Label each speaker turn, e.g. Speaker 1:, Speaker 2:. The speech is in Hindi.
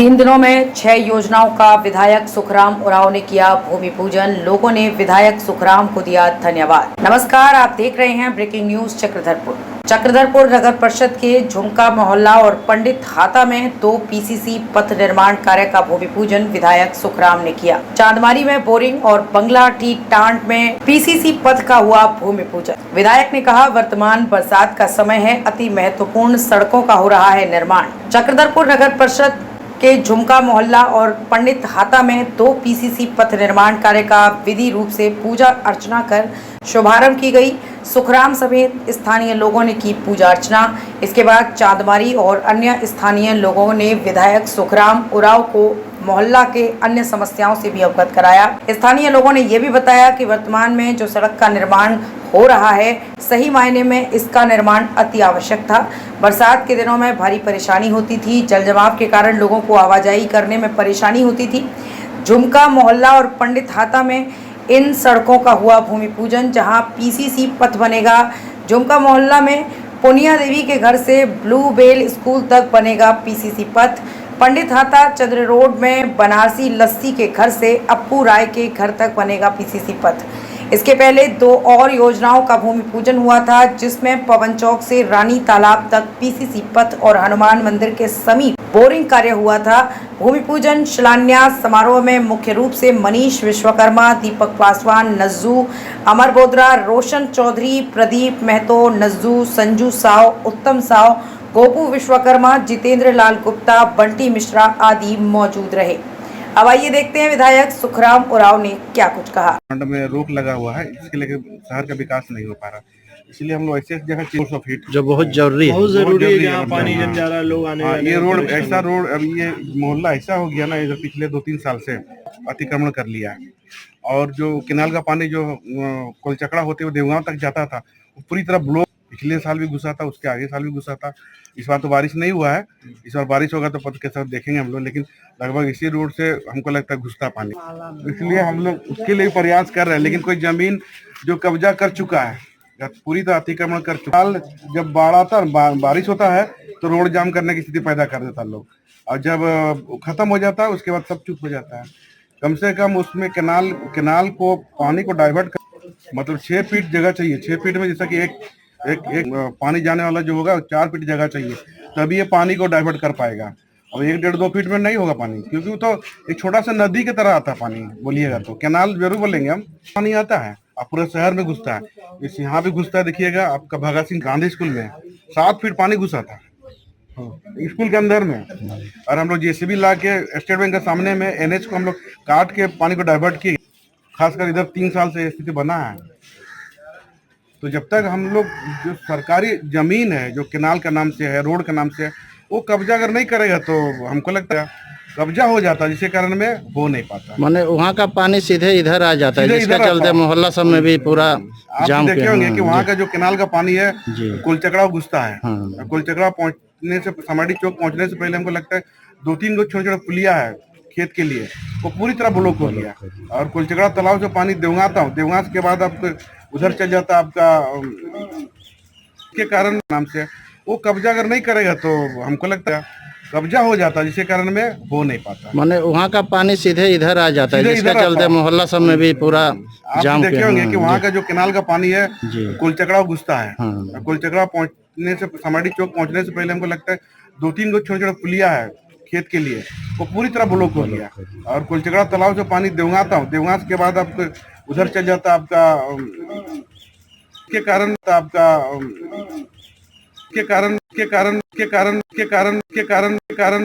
Speaker 1: 3 दिनों में 6 योजनाओं का विधायक सुखराम उरांव ने किया भूमि पूजन। लोगों ने विधायक सुखराम को दिया धन्यवाद। नमस्कार, आप देख रहे हैं ब्रेकिंग न्यूज चक्रधरपुर नगर परिषद के झुमका मोहल्ला और पंडित हाता में 2 पीसीसी पथ निर्माण कार्य का भूमि पूजन विधायक सुखराम ने किया। चांदमारी में बोरिंग और बंगला टी टांट में पीसीसी पथ का हुआ भूमि पूजन। विधायक ने कहा, वर्तमान बरसात का समय है, अति महत्वपूर्ण सड़कों का हो रहा है निर्माण। चक्रधरपुर नगर परिषद के झुमका मोहल्ला और पंडित हाता में 2 पीसीसी पथ निर्माण कार्य का विधि रूप से पूजा अर्चना कर शुभारंभ की गई। सुखराम समेत स्थानीय लोगों ने की पूजा अर्चना। इसके बाद चांदमारी और अन्य स्थानीय लोगों ने विधायक सुखराम उरांव को मोहल्ला के अन्य समस्याओं से भी अवगत कराया। स्थानीय लोगों ने यह भी बताया कि वर्तमान में जो सड़क का निर्माण हो रहा है, सही मायने में इसका निर्माण अति आवश्यक था। बरसात के दिनों में भारी परेशानी होती थी, जल जमाव के कारण लोगों को आवाजाही करने में परेशानी होती थी। झुमका मोहल्ला और पंडित हाता में इन सड़कों का हुआ भूमि पूजन, जहां पीसीसी पथ बनेगा। झुमका मोहल्ला में पुनिया देवी के घर से ब्लू बेल स्कूल तक बनेगा पीसीसी पथ। पंडित हाता चंद्र रोड में बनारसी लस्सी के घर से अप्पू राय के घर तक बनेगा पीसीसी पथ। इसके पहले 2 और योजनाओं का भूमि पूजन हुआ था, जिसमें पवन चौक से रानी तालाब तक पीसीसी पथ और हनुमान मंदिर के समीप बोरिंग कार्य हुआ था। भूमि पूजन शिलान्यास समारोह में मुख्य रूप से मनीष विश्वकर्मा, दीपक पासवान, नज्जू, अमर बोद्रा, रोशन चौधरी, प्रदीप महतो, नज्जू, संजू साव, उत्तम साव, गोपू विश्वकर्मा, जितेंद्र लाल गुप्ता, बंटी मिश्रा आदि मौजूद रहे। अब आइए देखते हैं विधायक सुखराम उरांव ने क्या कुछ कहा।
Speaker 2: में रोक लगा हुआ है, इसके लिए शहर का विकास नहीं हो पा रहा, इसलिए हम लोग ऐसे जगह 400 फीट
Speaker 3: जो बहुत जरूरी है
Speaker 2: जहाँ पानी जम जा रहा है, लोग आने ये रोड ऐसा रोड, अब ये मोहल्ला ऐसा हो गया ना, इधर पिछले 2-3 साल से अतिक्रमण कर लिया है। और जो केनाल का पानी जो कोलचकड़ा होते हुए देवगांव तक जाता था, वो पूरी तरह ब्लॉक, पिछले साल भी घुसा था, उसके आगे साल भी घुसा था। इस बार तो बारिश नहीं हुआ है, इस बार बारिश होगा तो पथ के साथ देखेंगे हम लोग, लेकिन लगभग इसी रोड से हमको लगता है घुसता पानी, इसलिए हम लोग उसके लिए प्रयास कर रहे हैं। लेकिन कोई जमीन जो कब्जा कर चुका है, पूरी तरह अतिक्रमण कर चुका है, जब बाढ़ आता बारिश होता है तो रोड जाम करने की स्थिति पैदा कर देता लोग, और जब खत्म हो जाता है उसके बाद सब चुप हो जाता है। कम से कम उसमें केनाल को पानी को डाइवर्ट कर, मतलब 6 फीट जगह चाहिए। 6 फीट में जैसा कि एक पानी जाने वाला जो होगा 4 फीट जगह चाहिए, तभी ये पानी को डाइवर्ट कर पाएगा। अब 1-1.5-2 फीट में नहीं होगा पानी, क्योंकि वो तो एक छोटा सा नदी की तरह आता है पानी, बोलिएगा तो केनाल जरूर बोलेंगे हम, पानी आता है और पूरे शहर में घुसता है। इस यहाँ भी घुसता है, देखिएगा आपका भगत सिंह गांधी स्कूल में 7 फीट पानी घुसा था स्कूल के अंदर में। और हम लोग जेसीबी ला के स्टेट बैंक के सामने में एनएच को हम लोग काट के पानी को डाइवर्ट किए, खासकर इधर 3 साल से स्थिति बना है। तो जब तक हम लोग जो सरकारी जमीन है, जो केनाल का नाम से है, रोड का नाम से है, वो कब्जा अगर नहीं करेगा तो हमको लगता है कब्जा हो जाता है, जिसके कारण में हो नहीं पाता।
Speaker 3: माने वहाँ का पानी सीधे इधर आ जाता है, जिसके चलते मोहल्ला सब में भी पूरा जाम
Speaker 2: देखे होंगे कि वहाँ का जो केनाल का पानी है कुलचकड़ा घुसता है। कुलचकड़ा पहुँचने से, समाडी चौक पहुँचने से पहले हमको लगता है 2-3 गो छोटे छोटे पुलिया है खेत के लिए, वो पूरी तरह ब्लॉक हो गया। और कुलचकड़ा तालाब से पानी देवगां के बाद आपको उधर चल जाता आपका, के कारण नाम से वो कब्जा अगर नहीं करेगा तो हमको लगता है कब्जा हो जाता है, जिसके कारण में हो नहीं पाता।
Speaker 3: माने वहाँ का पानी सीधे इधर आ जाता है, जिसके चलते मोहल्ला सब में भी पूरा जाम।
Speaker 2: देखे होंगे कि वहाँ का जो केनाल का पानी है कुलचकड़ा घुसता है। कुलचकड़ा पहुँचने से, समाडी चौक पहुँचने से पहले हमको लगता है 2-3 गो छोटे छोटे पुलिया है खेत के लिए, वो पूरी तरह ब्लॉक हो गया। और कुलचकड़ा तालाब से पानी देवगां के बाद आपको उधर चल जाता आपका, के कारण